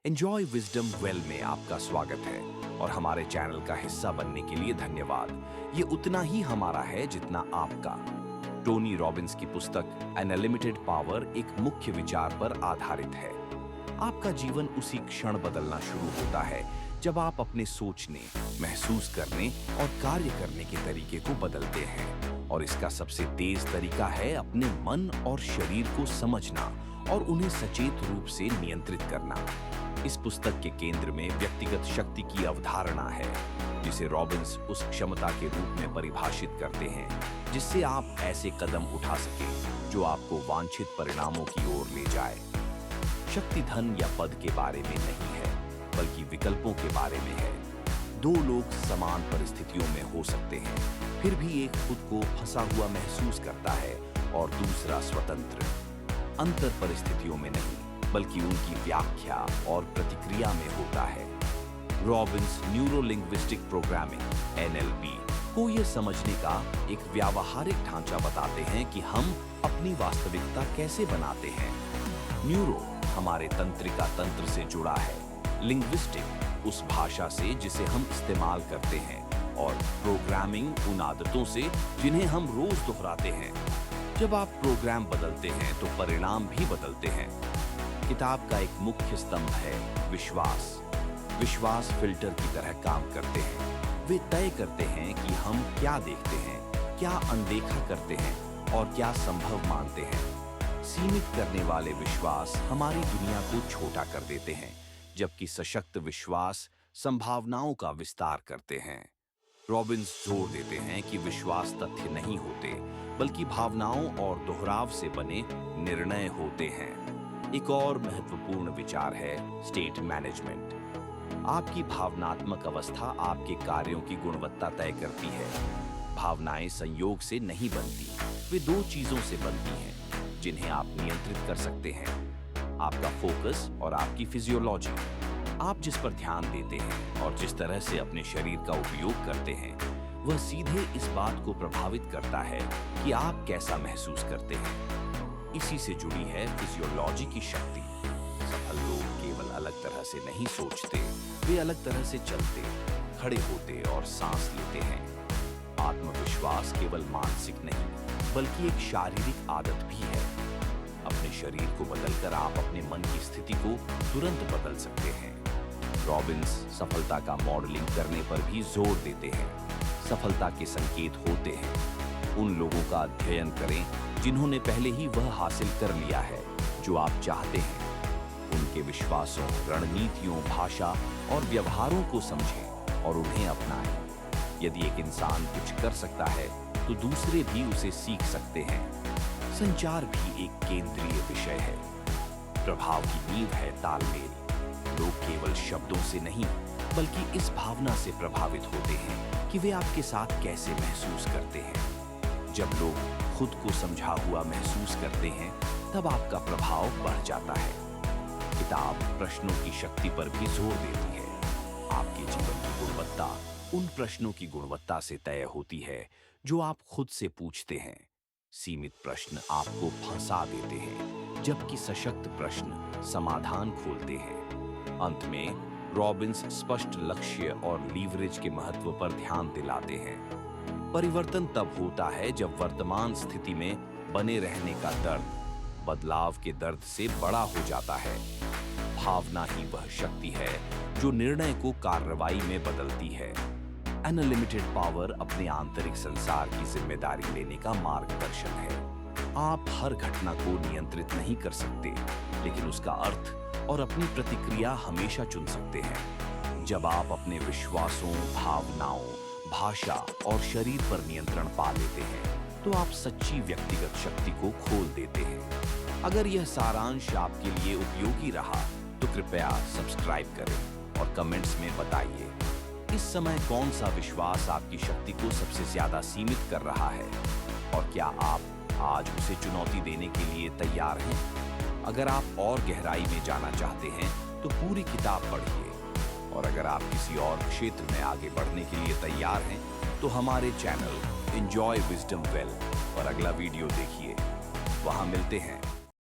Enjoy wisdom well में आपका स्वागत है और हमारे चैनल का हिस्सा बनने के लिए धन्यवाद। ये उतना ही हमारा है जितना आपका। टोनी रॉबिन्स की पुस्तक एन अनलिमिटेड पावर एक मुख्य विचार पर आधारित है। आपका जीवन उसी क्षण बदलना शुरू होता है जब आप अपने सोचने, महसूस करने और कार्य करने के तरीके को बदलते हैं। और इसका सबसे तेज तरीका है अपने मन और शरीर को समझना और उन्हें सचेत रूप से नियंत्रित करना। इस पुस्तक के केंद्र में व्यक्तिगत शक्ति की अवधारणा है, जिसे रॉबिन्स उस क्षमता के रूप में परिभाषित करते हैं जिससे आप ऐसे कदम उठा सकें जो आपको वांछित परिणामों की ओर ले जाए। शक्ति धन या पद के बारे में नहीं है, बल्कि विकल्पों के बारे में है। दो लोग समान परिस्थितियों में हो सकते हैं, फिर भी एक खुद को फंसा हुआ महसूस करता है और दूसरा स्वतंत्र। अंतर परिस्थितियों में नहीं, बल्कि उनकी व्याख्या और प्रतिक्रिया में होता है। रॉबिन्स न्यूरोलिंग्विस्टिक प्रोग्रामिंग (NLP) को यह समझने का एक व्यावहारिक ढांचा बताते हैं कि हम अपनी वास्तविकता कैसे बनाते हैं। न्यूरो हमारे तंत्रिका तंत्र से जुड़ा है, लिंग्विस्टिक उस भाषा से जिसे हम इस्तेमाल करते हैं, और प्रोग्रामिंग उन आदतों से जिन्हें हम रोज दोहराते हैं। जब आप प्रोग्राम बदलते हैं तो परिणाम भी बदलते हैं। किताब का एक मुख्य स्तंभ है विश्वास। विश्वास फिल्टर की तरह काम करते हैं। वे तय करते हैं कि हम क्या देखते हैं, क्या अनदेखा करते हैं और क्या संभव मानते हैं। सीमित करने वाले विश्वास हमारी दुनिया को छोटा कर देते हैं, जबकि सशक्त विश्वास संभावनाओं का विस्तार करते हैं। रॉबिन्स जोर देते हैं कि विश्वास तथ्य नहीं होते, बल्कि भावनाओं और दोहराव से बने निर्णय होते हैं। एक और महत्वपूर्ण विचार है स्टेट मैनेजमेंट। आपकी भावनात्मक अवस्था आपके कार्यों की गुणवत्ता तय करती है। भावनाएं संयोग से नहीं बनती, वे दो चीजों से बनती हैं जिन्हें आप नियंत्रित कर सकते हैं: आपका फोकस और आपकी फिजियोलॉजी। आप जिस पर ध्यान देते हैं और जिस तरह से अपने शरीर का उपयोग करते हैं, वह सीधे इस बात को प्रभावित करता है कि आप कैसा महसूस करते हैं। इसी से जुड़ी है फिजियोलॉजी की शक्ति। सफल लोग केवल अलग तरह से नहीं सोचते, वे अलग तरह से चलते, खड़े होते और सांस लेते हैं। आत्मविश्वास केवल मानसिक नहीं, बल्कि एक शारीरिक आदत भी है। अपने शरीर को बदलकर आप अपने मन की स्थिति को तुरंत बदल सकते हैं। रॉबिन्स सफलता का मॉडलिंग करने पर भी जोर देते हैं। सफलता के संकेत होते हैं। उन लोगों का अध्ययन करें जिन्होंने पहले ही वह हासिल कर लिया है जो आप चाहते हैं। उनके विश्वासों, रणनीतियों, भाषा और व्यवहारों को समझें और उन्हें अपनाएं। यदि एक इंसान कुछ कर सकता है, तो दूसरे भी उसे सीख सकते हैं। संचार भी एक केंद्रीय विषय है। प्रभाव की नींव है तालमेल। लोग केवल शब्दों से नहीं, बल्कि इस भावना से प्रभावित होते हैं कि वे आपके साथ कैसे महसूस करते हैं। जब लोग खुद को समझा हुआ महसूस करते हैं, तब आपका प्रभाव बढ़ जाता है। किताब प्रश्नों की शक्ति पर भी जोर देती है। आपके जीवन की गुणवत्ता उन प्रश्नों की गुणवत्ता से तय होती है जो आप खुद से पूछते हैं। सीमित प्रश्न आपको फंसा देते हैं, जबकि सशक्त प्रश्न समाधान खोलते हैं। अंत में रॉबिन्स स्पष्ट लक्ष्य और लीवरेज के महत्व पर ध्यान दिलाते हैं। परिवर्तन तब होता है जब वर्तमान स्थिति में बने रहने का दर्द बदलाव के दर्द से बड़ा हो जाता है। भावना ही वह शक्ति है जो निर्णय को कार्रवाई में बदलती है। एन अनलिमिटेड पावर अपने आंतरिक संसार की जिम्मेदारी लेने का मार्गदर्शन है। आप हर घटना को नियंत्रित नहीं कर सकते, लेकिन उसका अर्थ और अपनी प्रतिक्रिया हमेशा चुन सकते हैं। जब आप अपने विश्वासों, भावनाओं, भाषा और शरीर पर नियंत्रण पा लेते हैं, तो आप सच्ची व्यक्तिगत शक्ति को खोल देते हैं। अगर यह सारांश आपके लिए उपयोगी रहा, तो कृपया सब्सक्राइब करें और कमेंट्स में बताइए इस समय कौन सा विश्वास आपकी शक्ति को सबसे ज्यादा सीमित कर रहा है, और क्या आप आज उसे चुनौती देने के लिए तैयार हैं। अगर आप और गहराई में जाना चाहते हैं, तो पूरी किताब पढ़िए। और अगर आप किसी और क्षेत्र में आगे बढ़ने के लिए तैयार हैं, तो हमारे चैनल एंजॉय विजडम वेल और अगला वीडियो देखिए। वहां मिलते हैं।